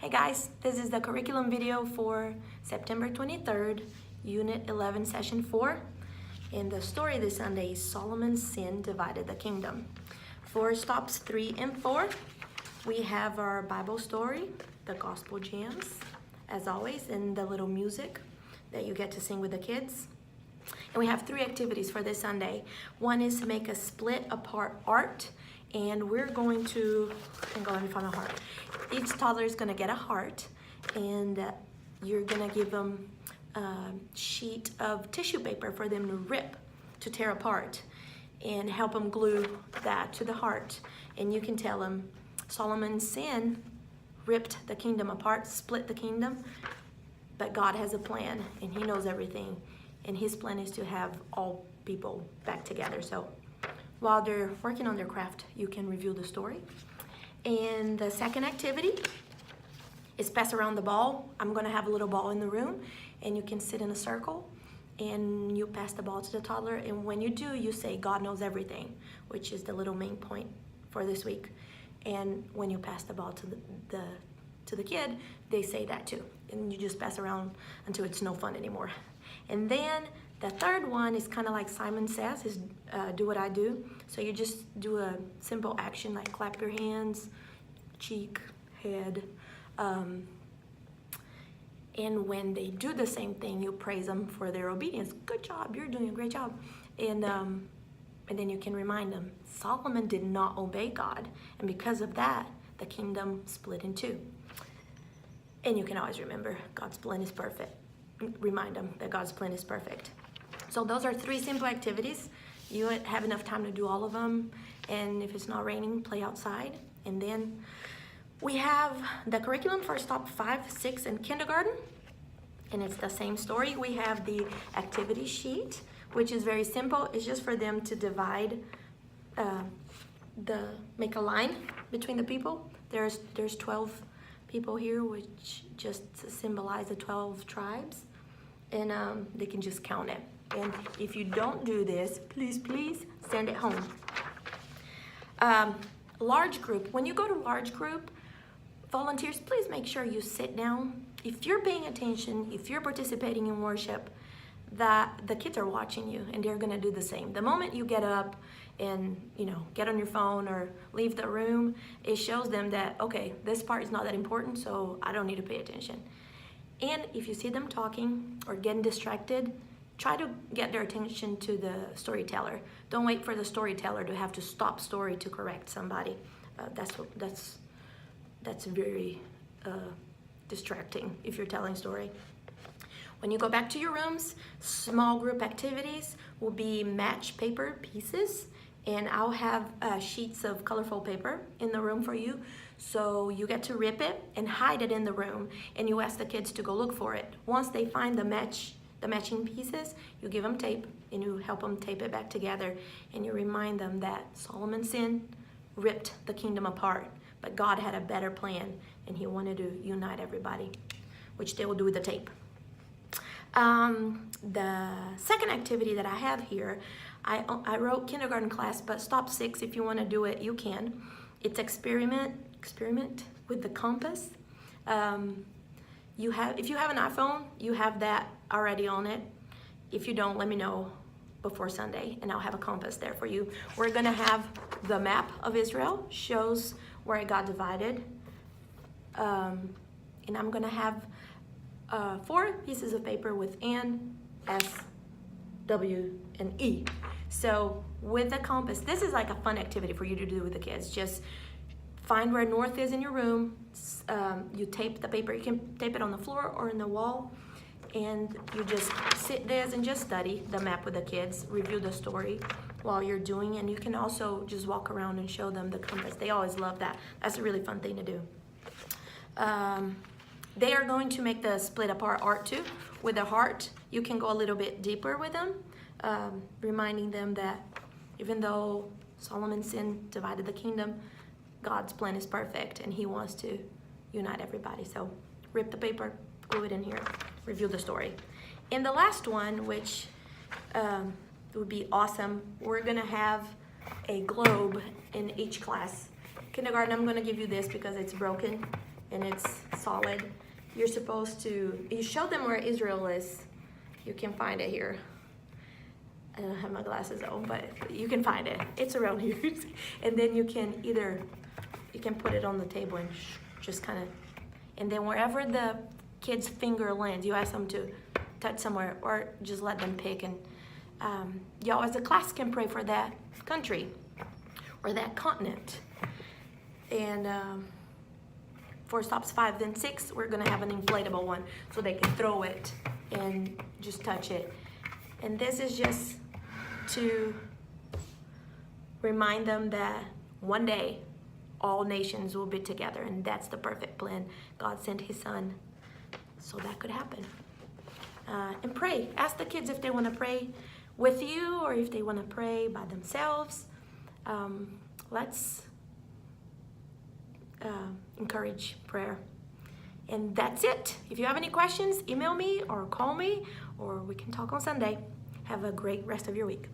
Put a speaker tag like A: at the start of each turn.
A: Hey guys, this is the curriculum video for September 23rd, Unit 11, Session 4. And the story this Sunday is Solomon's Sin Divided the Kingdom. For stops 3 and 4, we have our Bible story, the gospel jams, as always, and the little music that you get to sing with the kids. And we have 3 activities for this Sunday. One is to make a split apart art, and we're going to, let me find a heart. Each toddler is gonna get a heart, and you're gonna give them a sheet of tissue paper for them to rip, to tear apart, and help them glue that to the heart. And you can tell them, Solomon's sin ripped the kingdom apart, split the kingdom, but God has a plan, and He knows everything. And His plan is to have all people back together. So while they're working on their craft, you can review the story. And the second activity is pass around the ball. I'm gonna have a little ball in the room, and you can sit in a circle, and you pass the ball to the toddler. And when you do, you say, God knows everything, which is the little main point for this week. And when you pass the ball to the kid, they say that too. And you just pass around until it's no fun anymore. And then the third one is kind of like Simon Says, is do what I do. So you just do a simple action like clap your hands, cheek, head. And when they do the same thing, you praise them for their obedience. Good job, you're doing a great job. And then you can remind them, Solomon did not obey God. And because of that, the kingdom split in two. And you can always remember, God's plan is perfect. Remind them that God's plan is perfect. So those are 3 simple activities. You have enough time to do all of them. And if it's not raining, play outside. And then we have the curriculum for stop 5, 6, and kindergarten. And it's the same story. We have the activity sheet, which is very simple. It's just for them to divide, make a line between the people. There's 12 people here, which just symbolize the 12 tribes. And they can just count it. And if you don't do this, please send it home. Large group, when you go to large group, volunteers, please make sure you sit down. If you're paying attention, if you're participating in worship, that the kids are watching you, and they're gonna do the same. The moment you get up and get on your phone or leave the room, it shows them that, okay, this part is not that important, so I don't need to pay attention. And if you see them talking or getting distracted, try to get their attention to the storyteller. Don't wait for the storyteller to have to stop story to correct somebody. That's very distracting if you're telling story. When you go back to your rooms, small group activities will be match paper pieces, and I'll have sheets of colorful paper in the room for you. So you get to rip it and hide it in the room, and you ask the kids to go look for it. Once they find the matching pieces, you give them tape, and you help them tape it back together, and you remind them that Solomon's sin ripped the kingdom apart, but God had a better plan, and He wanted to unite everybody, which they will do with the tape. The second activity that I have here, I wrote kindergarten class, but stop 6, if you want to do it, you can. It's experiment with the compass. If you have an iPhone, you have that already on it. If you don't, let me know before Sunday, and I'll have a compass there for you. We're gonna have the map of Israel, shows where it got divided. And I'm gonna have 4 pieces of paper with N, S, W, and E. So with the compass, this is like a fun activity for you to do with the kids. Just find where north is in your room. You tape the paper. You can tape it on the floor or in the wall. And you just sit there and just study the map with the kids, review the story while you're doing. And you can also just walk around and show them the compass. They always love that. That's a really fun thing to do. They are going to make the split apart art too with a heart. You can go a little bit deeper with them, reminding them that even though Solomon's sin divided the kingdom, God's plan is perfect, and He wants to unite everybody. So rip the paper, glue it in here, review the story. And the last one, which would be awesome, we're gonna have a globe in each class. Kindergarten, I'm gonna give you this because it's broken. and it's solid. You're supposed to, you show them where Israel is. You can find it here. I don't have my glasses on, but you can find it. It's around here. And then you can put it on the table and just kind of, and then wherever the kid's finger lands, you ask them to touch somewhere or just let them pick. And y'all as a class can pray for that country or that continent. And 4 stops 5, then 6, we're gonna have an inflatable one so they can throw it and just touch it. And this is just to remind them that one day all nations will be together, and that's the perfect plan. God sent his son so that could happen. And pray. Ask the kids if they want to pray with you or if they want to pray by themselves. Let's encourage prayer. And that's it. If you have any questions, email me or call me, or we can talk on Sunday. Have a great rest of your week.